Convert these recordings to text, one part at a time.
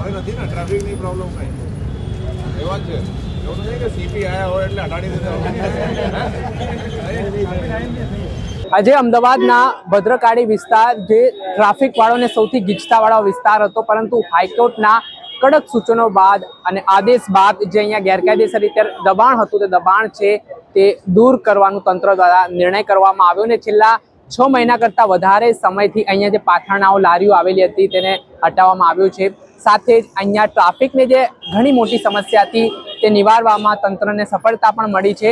આવે નથી ને ટ્રાફિકની પ્રોબ્લેમ કઈ એવા છે એવું નહીં કે સીપી આયા હોય એટલે હટાડી દીધા. આજે અમદાવાદના ભદ્રકાળી વિસ્તાર જે ટ્રાફિક વાળોને સૌથી ગીચતા વાળો વિસ્તાર હતો, પરંતુ હાઈકોર્ટના કડક સૂચનો બાદ અને આદેશ બાદ જે અહીંયા ગેરકાયદેસર રીતે દબાણ હતું તે દબાણ છે તે દૂર કરવાનું તંત્ર દ્વારા નિર્ણય કરવામાં આવ્યો ને છેલ્લા 6 મહિના કરતાં વધારે સમયથી અહીંયા જે પાથરણાઓ લારીઓ આવેલી હતી તેને હટાવવામાં આવ્યું છે. સાથે જ અહીંયા ટ્રાફિકની જે ઘણી મોટી સમસ્યા હતી તે નિવારવામાં તંત્રને સફળતા પણ મળી છે.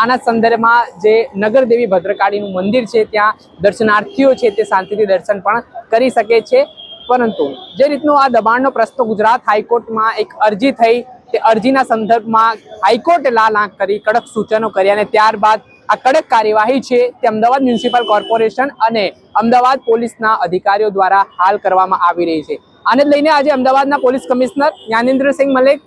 આના સંદર્ભમાં જે નગરદેવી ભદ્રકાળીનું મંદિર છે ત્યાં દર્શનાર્થીઓ છે તે શાંતિથી દર્શન પણ કરી શકે છે. પરંતુ જે રીતનું આ દબાણનો પ્રશ્ન ગુજરાત હાઈકોર્ટમાં એક અરજી થઈ, તે અરજીના સંદર્ભમાં હાઈકોર્ટે લાલ આંખ કરી કડક સૂચનો કર્યા અને ત્યારબાદ આ કડક કાર્યવાહી છે તે અમદાવાદ મ્યુનિસિપલ કોર્પોરેશન અને અમદાવાદ પોલીસના અધિકારીઓ દ્વારા હાલ કરવામાં આવી રહી છે. આને લઈને આજે અમદાવાદના પોલીસ કમિશનર જ્ઞાનેન્દ્રસિંહ મલિક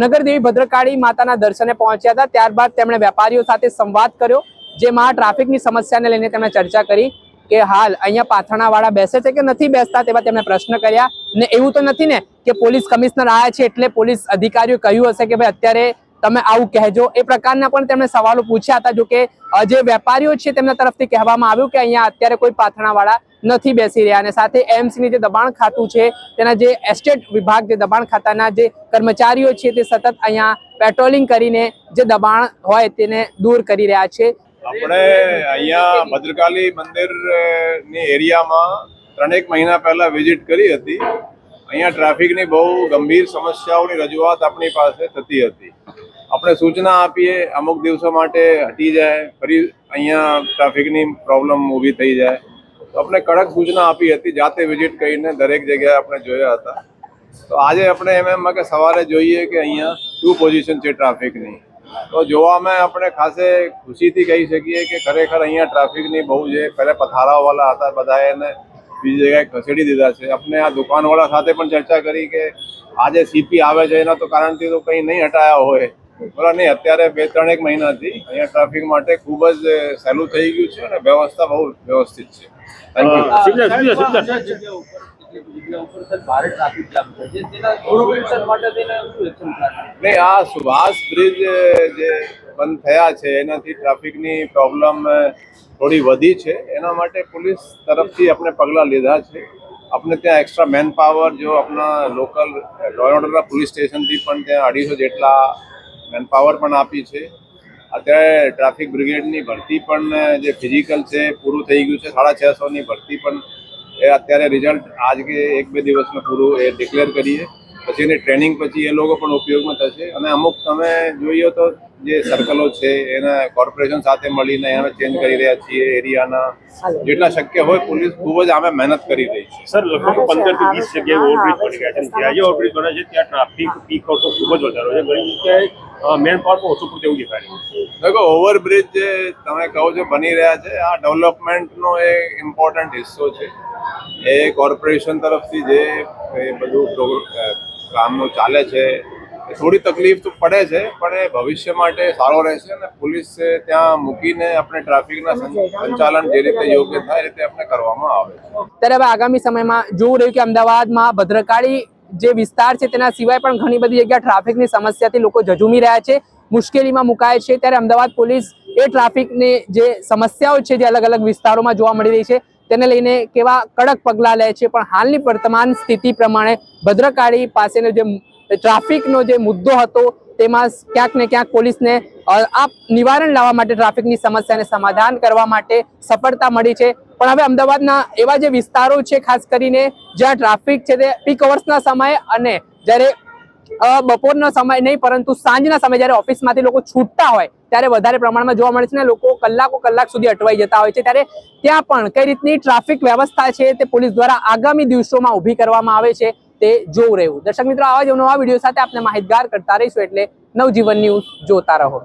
નગરદેવી ભદ્રકાળી માતાના દર્શને પહોંચ્યા હતા. ત્યારબાદ તેમણે વેપારીઓ સાથે સંવાદ કર્યો, જેમાં ટ્રાફિકની સમસ્યાને લઈને તેમણે ચર્ચા કરી કે હાલ અહીંયા પાથરણાવાળા બેસે છે કે નથી બેસતા તેવા તેમણે પ્રશ્ન કર્યા. ને એવું તો નથી ને કે પોલીસ કમિશનર આવ્યા છે એટલે પોલીસ અધિકારીઓ કહ્યું હશે કે ભાઈ અત્યારે તમે આવું કહેજો, એ પ્રકારના પણ તેમણે સવાલો પૂછ્યા હતા. જો કે જે વેપારીઓ છે તેમના તરફથી કહેવામાં આવ્યું કે અહીંયા અત્યારે કોઈ પાથરણાવાળા નથી બેસી રહ્યા. અને સાથે એએમસીની જે દબાણ ખાતું છે તેના જે એસ્ટેટ વિભાગ જે દબાણ ખાતાના જે કર્મચારીઓ છે તે સતત અહીંયા પેટ્રોલિંગ કરીને જે દબાણ હોય તેને દૂર કરી રહ્યા છે. આપણે અહીંયા ભદ્રકાળી મંદિરની એરિયામાં 3 મહિના પહેલા વિઝિટ કરી હતી. અહીંયા ટ્રાફિકની બહુ ગંભીર સમસ્યાઓની રજૂઆત આપણી પાસે થતી હતી. આપણે સૂચના આપીએ અમુક દિવસો માટે હટી જાય, ફરી અહીંયા ટ્રાફિકની પ્રોબ્લેમ ઊભી થઈ જાય, તો આપણે કડક સૂચના આપી હતી. જાતે વિઝિટ કરીને દરેક જગ્યાએ આપણે જોયા હતા. તો આજે આપણે એમ કે સવારે જોઈએ કે અહીંયા શું પોઝિશન છે ટ્રાફિકની. તો જોવામાં આપણે ખાસે ખુશીથી કહી શકીએ કે ખરેખર અહીંયા ટ્રાફિકની બહુ જે પહેલાં પથારાવાળા હતા બધા એને બીજી જગ્યાએ ખસેડી દીધા છે. આપણે આ દુકાનવાળા સાથે પણ ચર્ચા કરી કે આજે સીપી આવે છે એના તો કારણથી તો કંઈ નહીં હટાયા હોય, બરાબર નહીં. અત્યારે 2-3 મહિનાથી અહીંયા ટ્રાફિક માટે ખૂબ જ સહેલું થઈ ગયું છે અને વ્યવસ્થા બહુ વ્યવસ્થિત છે. Thank you. નહીં, આ સુભાષ બ્રિજ જે બંધ થયા છે એનાથી ટ્રાફિકની પ્રોબ્લેમ થોડી વધી છે. એના માટે પોલીસ તરફથી આપણે પગલાં લીધા છે. આપણે ત્યાં એક્સ્ટ્રા મેન પાવર જો આપણા લોકલ લો એન્ડ ઓર્ડરના પોલીસ સ્ટેશનથી પણ ત્યાં 250 જેટલા મેન પાવર પણ આપી છે. અત્યારે ટ્રાફિક બ્રિગેડની ભરતી પણ જે ફિઝિકલ છે પૂરું થઈ ગયું છે. 650ની ભરતી પણ એ અત્યારે રિઝલ્ટ આજ કે 1-2 દિવસમાં પૂરું એ ડિક્લેર કરીએ, પછી એની ટ્રેનિંગ પછી એ લોકો પણ ઉપયોગમાં થશે. અને અમુક તમે જોઈએ તો જે સર્કલો છે એના કોર્પોરેશન સાથે મળીને અમે ચેન્જ કરી રહ્યા છીએ. એરિયાના જેટલા શક્ય હોય પોલીસ ખૂબ જ અમે મહેનત કરી રહી છે. સર, લગભગ 15 થી 20 જગ્યાએ ઓવરબ્રિજ બની ગયા છે. જ્યાં જે ઓવરબ્રિજ બને છે ત્યાં ટ્રાફિક પીક આવતો ખૂબ જ વધારો છે. ઘણી જગ્યાએ મેન પાવર પણ ઓછું પૂરતું એવું દેખાય છે. દેખો, ઓવરબ્રિજ જે તમે કહો છો બની રહ્યા છે, આ ડેવલપમેન્ટનો એક ઇમ્પોર્ટન્ટ હિસ્સો છે. એ કોર્પોરેશન તરફથી જે એ બધું કામનું ચાલે છે, થોડી તકલીફ તો પડે છે પણ એ ભવિષ્ય માટે સારો રહેશે. અને પોલીસ ત્યાં મૂકીને આપણે ટ્રાફિકના સંચાલન જે રીતે યોગ્ય થાય એ રીતે આપણે કરવામાં આવે છે. ત્યારે હવે આગામી સમયમાં જોવું રહ્યું કે અમદાવાદમાં ભદ્રકાળી જે વિસ્તાર છે તેના સિવાય પણ ઘણી બધી જગ્યા ટ્રાફિકની સમસ્યાથી લોકો ઝઝૂમી રહ્યા છે, મુશ્કેલીમાં મુકાય છે. ત્યારે અમદાવાદ પોલીસ એ ટ્રાફિકની જે સમસ્યાઓ છે જે અલગ અલગ વિસ્તારોમાં જોવા મળી રહી છે તેને લઈને કેવા કડક પગલાં લે છે. પણ હાલની વર્તમાન સ્થિતિ પ્રમાણે ભદ્રકાળી પાસેનો જે ટ્રાફિકનો જે મુદ્દો હતો તેમાં ક્યાંક ને ક્યાંક પોલીસને આ નિવારણ લાવવા માટે ટ્રાફિકની સમસ્યાને સમાધાન કરવા માટે સફળતા મળી છે. પણ હવે અમદાવાદના એવા જે વિસ્તારો છે ખાસ કરીને જ્યાં ટ્રાફિક છે તે પીક અવર્સના સમયે અને જ્યારે બપોરનો સમય નહીં પરંતુ સાંજના સમયે જ્યારે ઓફિસમાંથી લોકો છૂટતા હોય ત્યારે વધારે પ્રમાણમાં જોવા મળે છે ને લોકો કલાક સુધી અટવાઈ જતા હોય છે. ત્યારે ત્યાં પણ કઈ રીતની ટ્રાફિક વ્યવસ્થા છે તે પોલીસ દ્વારા આગામી દિવસોમાં ઊભી કરવામાં આવે છે તે જોવું રહ્યું. દર્શક મિત્રો, આવા જ નવા વિડીયો સાથે આપણે માહિતગાર કરતા રહીશું, એટલે નવજીવન ન્યૂઝ જોતા રહો.